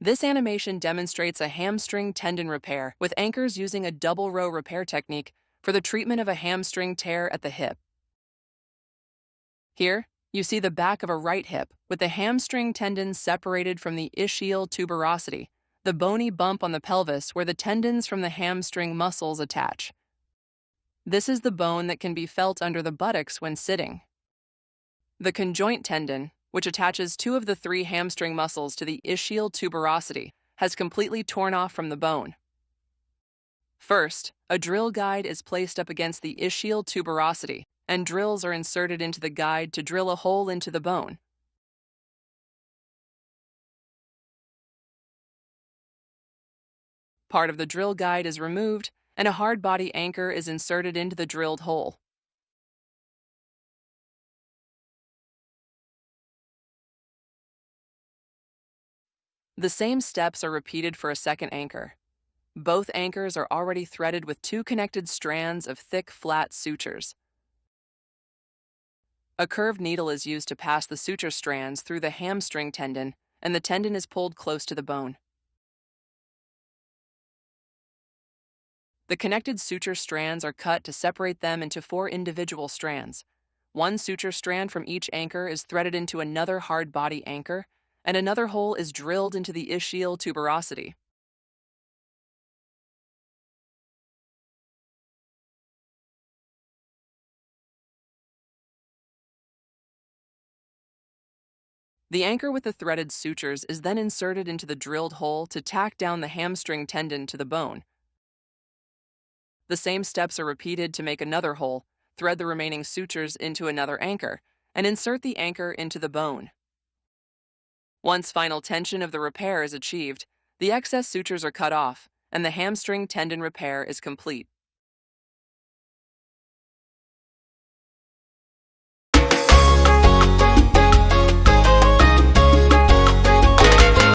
This animation demonstrates a hamstring tendon repair with anchors using a double row repair technique for the treatment of a hamstring tear at the hip. Here, you see the back of a right hip with the hamstring tendon separated from the ischial tuberosity, the bony bump on the pelvis where the tendons from the hamstring muscles attach. This is the bone that can be felt under the buttocks when sitting. The conjoint tendon, which attaches two of the three hamstring muscles to the ischial tuberosity, has completely torn off from the bone. First, a drill guide is placed up against the ischial tuberosity, and drills are inserted into the guide to drill a hole into the bone. Part of the drill guide is removed, and a hard body anchor is inserted into the drilled hole. The same steps are repeated for a second anchor. Both anchors are already threaded with two connected strands of thick, flat sutures. A curved needle is used to pass the suture strands through the hamstring tendon, and the tendon is pulled close to the bone. The connected suture strands are cut to separate them into 4 individual strands. One suture strand from each anchor is threaded into another hard body anchor, and another hole is drilled into the ischial tuberosity. The anchor with the threaded sutures is then inserted into the drilled hole to tack down the hamstring tendon to the bone. The same steps are repeated to make another hole, thread the remaining sutures into another anchor, and insert the anchor into the bone. Once final tension of the repair is achieved, the excess sutures are cut off, and the hamstring tendon repair is complete.